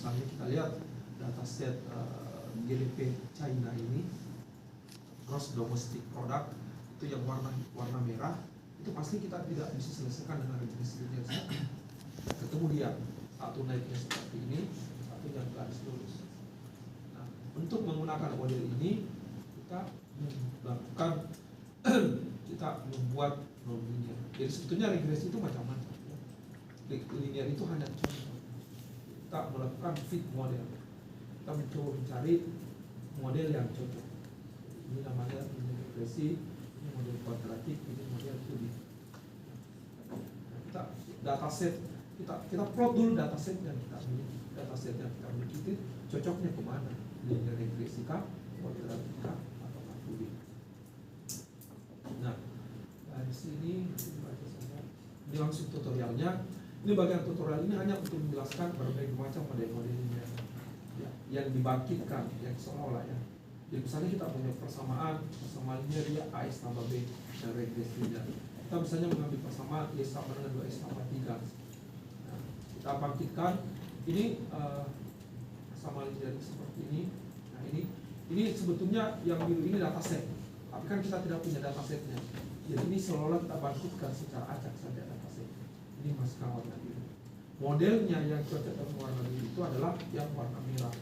misalnya kita lihat dataset GDP China ini, gross domestic product itu yang warna merah, itu pasti kita tidak bisa selesaikan dengan regresi linear. Ketemu dia satu naiknya seperti ini, satu yang garis lurus. Nah, untuk menggunakan model ini kita melakukan kita membuat non-linear. Jadi sebetulnya regresi itu macam-macam ya. Linear itu hanya contoh. Kita melakukan fit model. Kita mencoba mencari model yang cocok. Ini namanya regresi, ini model kuadratik, ini model kubik. Nah, kita dataset kita plot dulu dataset yang kita miliki. Dataset yang kita miliki itu cocoknya kemana? Linear regresi kah, kuadratik kah, atau kubik? Nah, dari sini baca saja. Ini langsung tutorialnya. Ini bagian tutorial ini hanya untuk menjelaskan berbagai macam model-model linear ya, yang dibangkitkan, yang seolah-olah ya. Jadi misalnya kita punya persamaan linear dia AS tambah B dan regresi linear. Kita misalnya mengambil persamaan Y sama dengan 2S tambah 3. Nah, kita bangkitkan ini persamaan linear seperti ini. Nah, ini sebetulnya yang biru ini dataset. Tapi kan kita tidak punya datasetnya. Jadi ini seolah-olah kita bangkitkan secara acak saja dataset. Ini masukkan warna biru. Modelnya yang cocok dengan warna biru itu adalah yang warna merah.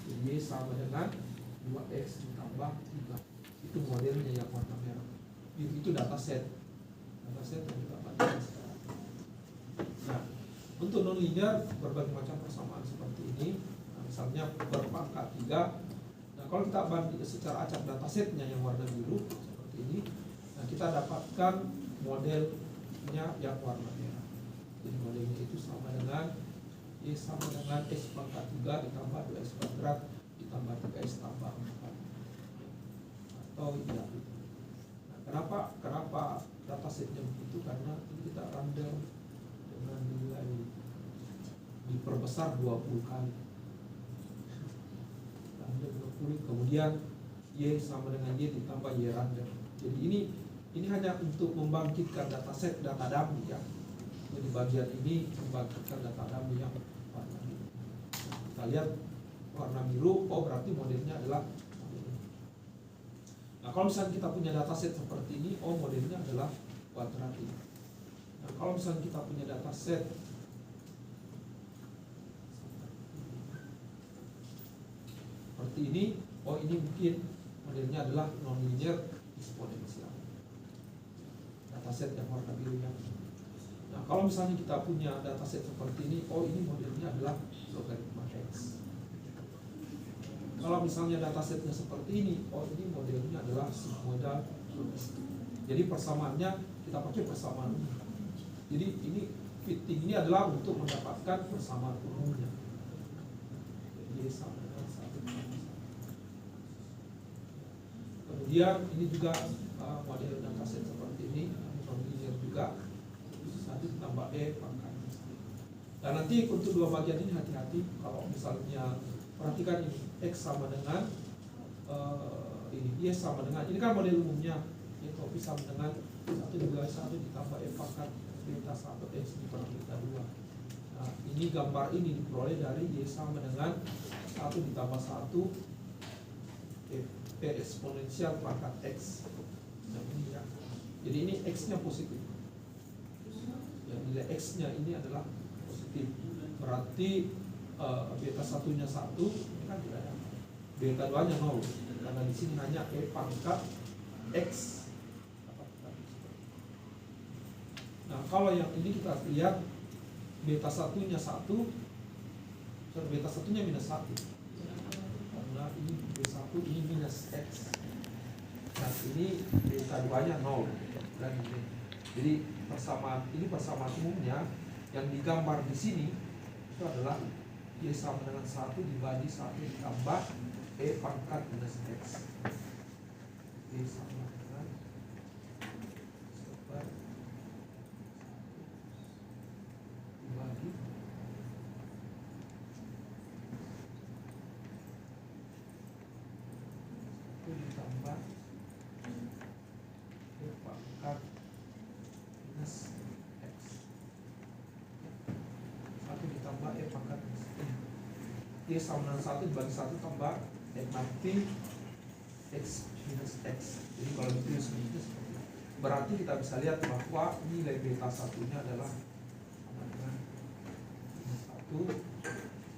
Jadi Y sama dengan 2X ditambah 3. Itu modelnya yang warna merah. Itu dataset yang kita baca sekarang. Nah, untuk non-linear berbagai macam persamaan seperti ini. Nah, misalnya berpangkat 3. Nah, kalau kita banding secara acak datasetnya yang warna biru seperti ini, nah kita dapatkan modelnya yang warna merah. Jadi modelnya itu sama dengan Y sama dengan X pangkat 3 ditambah 2X kuadrat ditambah 3X tambah 4 atau ya. Nah, kenapa datasetnya begitu? Karena kita random dengan nilai diperbesar 20 kali. Random 20, kemudian Y sama dengan Y ditambah Y random. Jadi ini hanya untuk membangkitkan dataset data dummy ya. Jadi bagian ini membangkitkan data dummy yang warna biru. Kita lihat warna biru, oh berarti modelnya adalah model ini. Nah, kalau misalnya kita punya dataset seperti ini, oh modelnya adalah kuadratik. Nah, kalau misalnya kita punya dataset seperti ini, oh ini mungkin modelnya adalah non-linear eksponensial. Dataset yang warna biru yang. Nah, kalau misalnya kita punya dataset seperti ini, oh ini modelnya adalah logaritma X. Kalau misalnya datasetnya seperti ini, oh ini modelnya adalah sigmoidal logistik. Jadi persamaannya kita pakai persamaan umum. Jadi ini fitting ini adalah untuk mendapatkan persamaan umumnya. Jadi sama dengan 1. Kemudian ini juga model dataset seperti ini, non-linear juga. 1 ditambah E pangkat. Dan nanti untuk dua bagian ini hati-hati kalau misalnya perhatikan ini X sama dengan ini Y sama dengan ini kan model umumnya itu sama dengan 1 dibagi 1 ditambah E pangkat beta 1 X dikurang beta 2. Nah, ini gambar ini diperoleh dari Y sama dengan 1 ditambah 1 P eksponensial pangkat X. Nah, ini ya. Jadi ini X-nya positif. Ya, nilai X-nya ini adalah positif. Berarti beta 1-nya 1, ini kan tidak ada. Beta 2-nya 0. Karena di sini hanya E pangkat X. Nah, kalau yang ini kita lihat beta 1-nya 1, beta 1-nya minus 1. Karena ini beta 1 ini minus X. Nah, ini beta 2-nya 0. Dan ini. Jadi persamaan umumnya yang digambar di sini itu adalah Y sama dengan 1 dibagi 1 ditambah E pangkat minus X. Y sama dengan 1 dibagi ditambah E pangkat minus X. 1 ditambah E pangkat minus X. Y sama dengan 1 dibagi 1 tambah N X minus X. Jadi kalau ditulis begitu seperti itu. Berarti kita bisa lihat bahwa nilai beta 1-nya adalah sama dengan minus 1,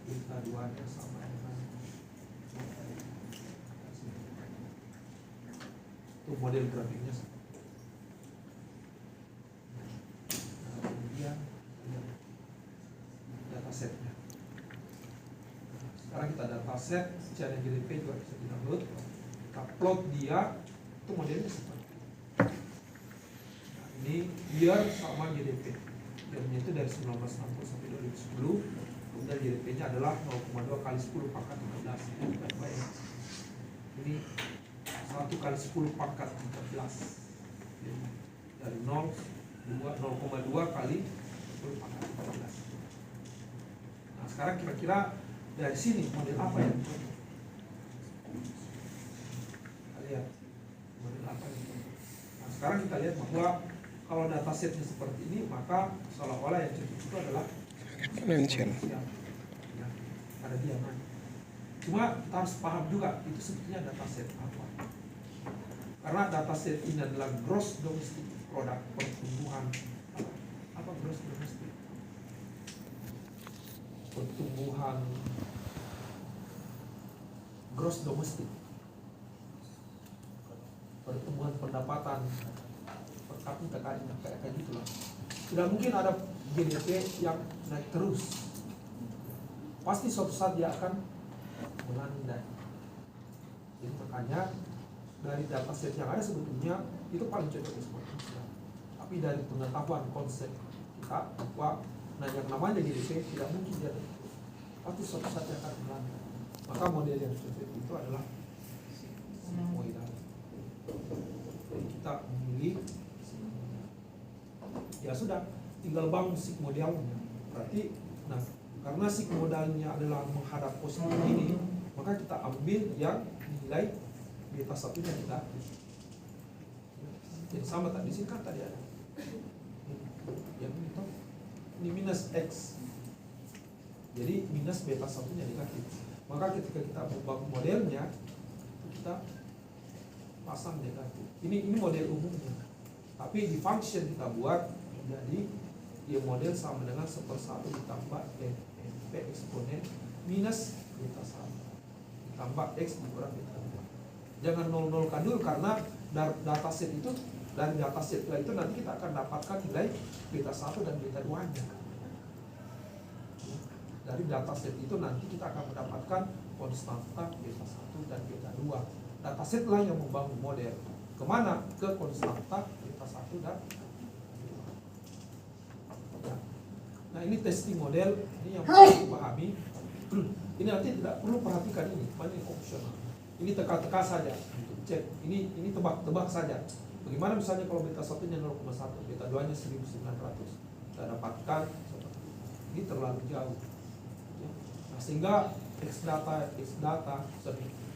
beta 2-nya sama dengan itu model grafiknya. Nah, kemudian datasetnya. Sekarang kita dataset secara GDP juga bisa di-download. Kita plot dia, itu modelnya seperti ini. Nah, ini year sama GDP. Year-nya itu dari 1960 sampai 2010. Kemudian GDP-nya adalah 0,2 kali 10 pangkat 13. Baik. Ini 1 kali 10 pangkat 13. Jadi, dari 0,2 kali 10 pangkat 13. Nah, sekarang kira-kira dari sini model apa yang kita lihat? Model apa yang kita? Nah, sekarang kita lihat bahwa kalau datasetnya seperti ini, maka seolah-olah yang cocok itu adalah exponential. Ya, ada diaman. Cuma kita harus paham juga itu sebetulnya dataset apa. Karena dataset ini adalah gross domestic product, pertumbuhan apa gross domestic? Pertumbuhan gross domestic, pertumbuhan pendapatan per kapita kayak gitulah. Tidak mungkin ada GDP yang naik terus. Pasti suatu saat dia akan melandai. Jadi makanya dari dataset yang ada sebetulnya itu paling cocok eksponensial. Tapi dari pengetahuan konsep kita bahwa yang namanya GDP tidak mungkin dia terus. Pasti suatu saat dia akan melandai. Maka model yang cocok itu adalah sigmoidal. Jadi kita memilih sigmoidal. Ya sudah, tinggal bangun sigmoidalnya. Berarti, nah karena sigmoidalnya adalah menghadap positif ini, maka kita ambil yang nilai beta 1-nya negatif. Jadi sama tadi, di sini kan tadi ada. Yang ini minus X. Jadi minus beta 1-nya negatif. Maka ketika kita membangun modelnya, kita pasang negatif. Ini model umumnya. Tapi di function kita buat menjadi ya model sama dengan 1/1 ditambah NP eksponen minus beta 1 ditambah X dikurang beta 2. Jangan 0-0kan dulu karena dataset itu, dari dataset itu nanti kita akan dapatkan nilai beta 1 dan beta 2-nya. Dari dataset itu nanti kita akan mendapatkan konstanta beta 1 dan beta 2. Dataset lah yang membangun model. Kemana? Ke konstanta beta 1 dan beta 2. Nah ini testing model, ini yang perlu dipahami. Ini nanti tidak perlu perhatikan ini, mana ini optional. Ini teka-teka saja untuk cek. Ini tebak-tebak saja. Bagaimana misalnya kalau beta 1-nya 0,1, beta 2-nya 1900. Kita dapatkan seperti ini. Ini terlalu jauh. Nah, sehingga X data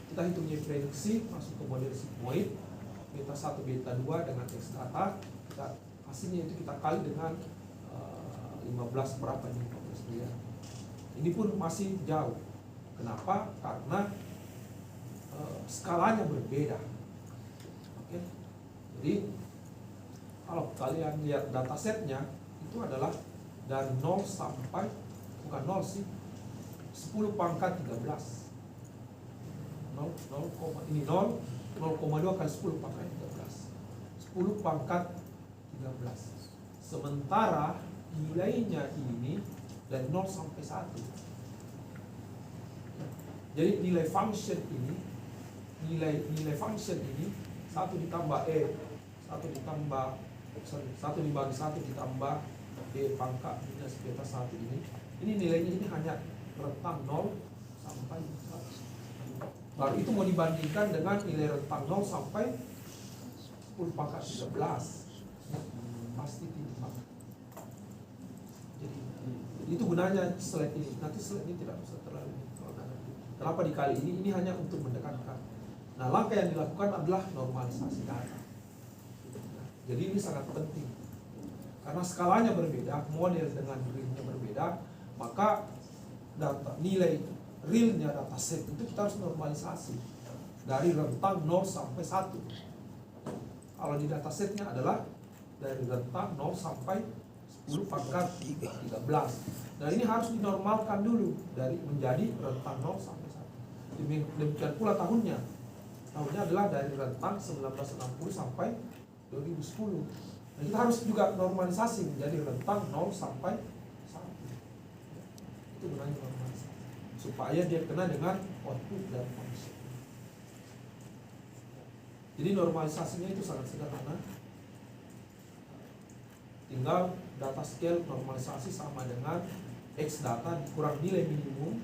kita hitungnya prediksi masuk ke model sigmoid beta 1 beta 2 dengan X data, kita hasilnya itu kita kali dengan 15 berapa ini 15 miliar. Ini pun masih jauh. Kenapa? Karena skalanya berbeda. Oke. Jadi kalau kalian lihat datasetnya itu adalah dari 0 sampai, bukan 0 sih, 10 pangkat 13. 0,2 kali 10 pangkat 13. 10 pangkat 13. Sementara nilainya ini dari 0 sampai 1. Jadi nilai function ini, nilai function ini 1 ditambah 1 dibagi 1 ditambah pangkat minus beta 1 ini nilainya ini hanya rentang 0 sampai 1. Baru itu mau dibandingkan dengan nilai rentang 0 sampai 10 pangkat 13. Pasti timpang. Jadi itu gunanya slide ini. Nanti slide ini tidak usah terlalu. Kenapa dikali ini? Ini hanya untuk mendekatkan. Nah, langkah yang dilakukan adalah normalisasi data. Jadi ini sangat penting. Karena skalanya berbeda, model dengan gridnya berbeda, maka data nilai realnya dataset itu kita harus normalisasi dari rentang 0 sampai 1. Kalau di datasetnya adalah dari rentang 0 sampai 10 pangkat 13. Nah ini harus dinormalkan dulu dari menjadi rentang 0 sampai 1. Demikian pula tahunnya. Tahunnya adalah dari rentang 1960 sampai 2010. Nah kita harus juga normalisasi menjadi rentang 0 sampai 1. Itu gunanya normalisasi, supaya dia kena dengan output dan function. Jadi normalisasinya itu sangat sederhana. Tinggal data scale normalisasi sama dengan X data dikurang nilai minimum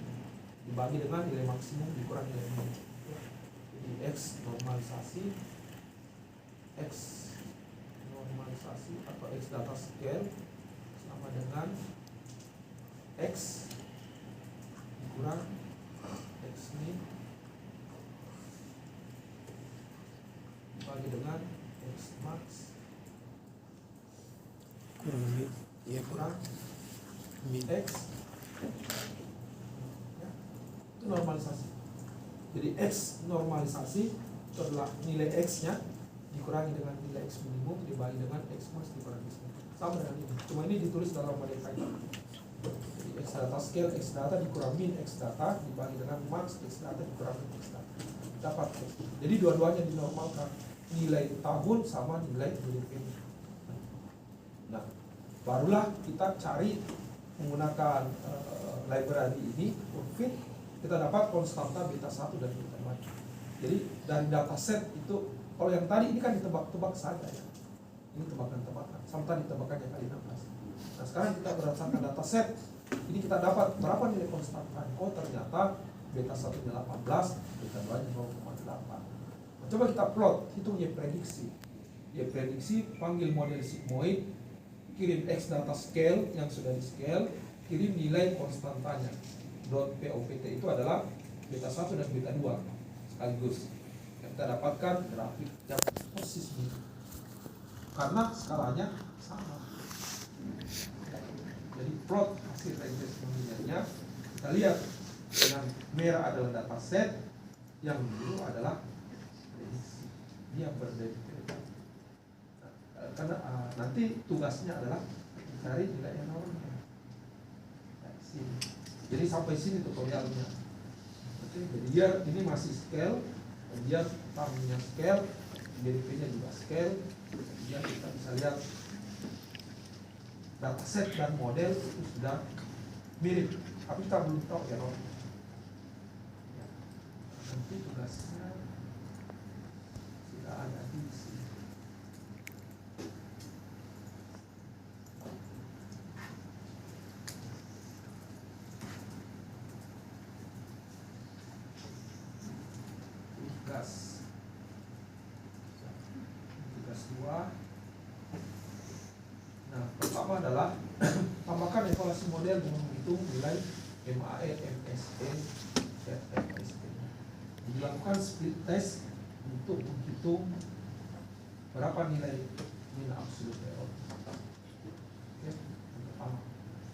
dibagi dengan nilai maksimum dikurang nilai minimum. Jadi X normalisasi atau X data scale sama dengan X dikurang X min dibagi dengan X max kurang X ya, itu normalisasi. Jadi X normalisasi itu adalah nilai X nya dikurangi dengan nilai X minimum dibagi dengan X max dikurangi X min. Sama dengan ini, cuma ini ditulis dalam model Python. Jadi X data scale X data dikurang min X data dibagi dengan max X data dikurangi X data dapat X. Jadi dua-duanya dinormalkan, nilai tahun sama nilai GDP. Nah, barulah kita cari menggunakan library ini fit, kita dapat konstanta beta 1 dan beta 2. Jadi dari dataset itu, kalau yang tadi ini kan ditebak-tebak saja ya. Ini tebakan-tebakan, sama tadi tebakannya kali 16. Nah sekarang kita berdasarkan dataset, ini kita dapat berapa nilai konstanta. Oh ternyata beta 1 nya 18, beta 2 nya 0,8. Nah, coba kita plot, hitung Y prediksi. Y prediksi, panggil model sigmoid, kirim X data scale yang sudah di scale, kirim nilai konstantanya. .popt itu adalah beta 1 dan beta 2 sekaligus. Yang kita dapatkan grafik yang persis ini, karena skalanya sama. Jadi plot hasil regresi nilainya, kita lihat yang merah adalah dataset, yang biru adalah prediksi. Dia berbeda. Karena nanti tugasnya adalah cari nilai enormnya. Jadi sampai sini tutorialnya. Oke, jadi dia ini masih scale, kemudian tahunnya scale, GDP-nya juga scale. Kemudian kita bisa lihat dataset dan model itu sudah mirip, tapi kita belum tahu errornya. Nanti tugasnya sudah ada di sini. Tugas 2. Nah, pertama adalah tambahkan evaluasi model dengan menghitung nilai MAE, MSE, dan MSE. Dilakukan split test untuk menghitung berapa nilai min absolute error. Oke, yang pertama.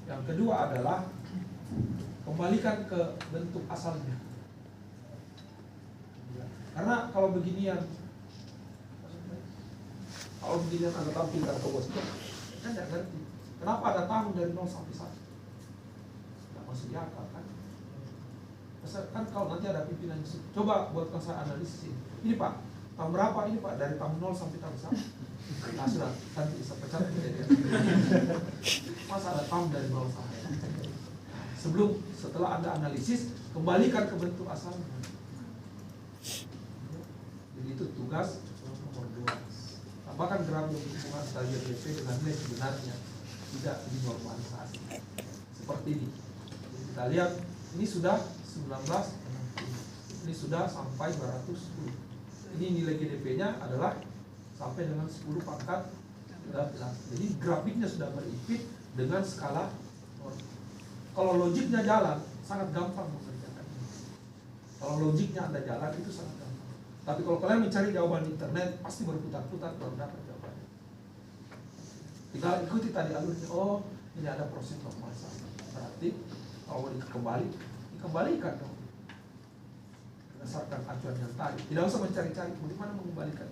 Yang kedua adalah kembalikan ke bentuk asalnya. Karena kalau beginian Anda tampilkan ke bosnya, kan tidak ngerti. Kenapa ada tahun dari 0 sampai 1? Tidak masuk di akal kan? Kan kalau nanti ada pimpinan, coba buatkan saya analisis ini. Ini Pak, tahun berapa ini Pak? Dari tahun 0 sampai tahun 1. Nah sudah, nanti bisa pecat kejadian. Masa ada tahun dari 0 sampai 1? Setelah Anda analisis, kembalikan ke bentuk asalnya. Jadi itu tugas nomor 2. Tambahkan grafik hubungan stadion BP dengan nilai sebenarnya, tidak dinormalisasi. Seperti ini. Jadi kita lihat, ini sudah 19, ini sudah sampai 210. Ini nilai GDP-nya adalah sampai dengan 10 pangkat 13. Jadi grafiknya sudah beripit dengan skala. Kalau logiknya jalan, sangat gampang mengerjakan ini. Kalau logiknya Anda jalan, itu sangat gampang. Tapi kalau kalian mencari jawaban di internet, pasti berputar-putar baru dapat jawabannya. Tinggal ikuti tadi alurnya. Oh, ini ada proses normalisasi. Berarti kalau kembali, kembalikan dong. Berdasarkan acuan yang tadi. Tidak usah mencari-cari bagaimana mengembalikan.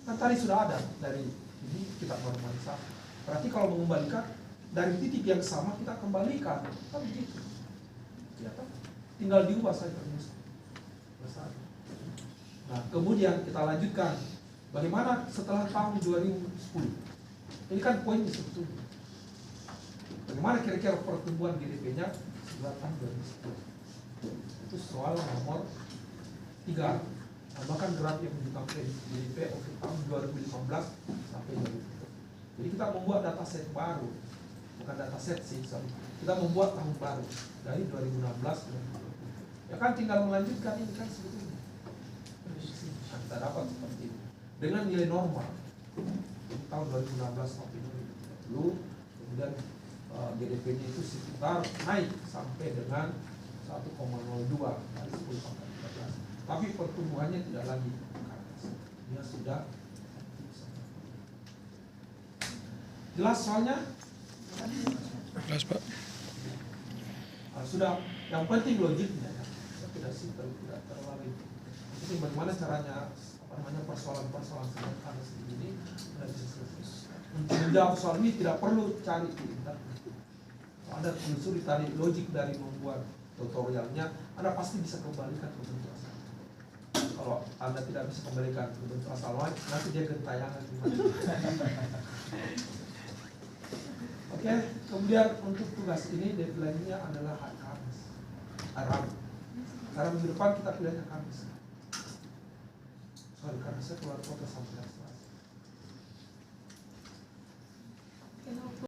Kan tadi sudah ada dari ini kita normalisasi. Berarti kalau mengembalikan dari titik yang sama kita kembalikan, kan begitu. Ya kan? Tinggal diubah saja rumusnya. Nah, kemudian kita lanjutkan. Bagaimana setelah tahun 2010? Ini kan poinnya sebetulnya. Bagaimana kira-kira pertumbuhan GDP-nya setelah tahun 2010? Itu soal nomor 3. Tambahkan graf yang menunjukkan GDP untuk tahun 2015 sampai 2020. Jadi kita membuat dataset baru, bukan dataset sih, sorry. Kita membuat tahun baru dari 2016 ke 2020. Ya kan tinggal melanjutkan ini kan sebetulnya. Nah, kita dapat seperti ini dengan nilai normal tahun 2016 sampai 2020. Kemudian GDP-nya itu sekitar naik sampai dengan 1,02 kali 10 pangkat 13. Tapi pertumbuhannya tidak lagi ke atas. Dia sudah jelas soalnya? Jelas, Pak. Sudah, yang penting logiknya ya. Tidak sih, tidak terlalu. Jadi bagaimana caranya persoalan-persoalan sederhana seperti ini bisa selesai. Untuk menjawab soal ini tidak perlu cari di internet. Kalau Anda telusuri tadi logik dari membuat tutorialnya, Anda pasti bisa kembalikan ke bentuk asal. Kalau Anda tidak bisa kembalikan ke bentuk asal nanti dia gentayangan gimana. Oke, kemudian untuk tugas ini deadline-nya adalah hari Kamis. Rabu. Karena minggu depan kita kuliahnya Kamis. Sorry, karena saya keluar kota sampai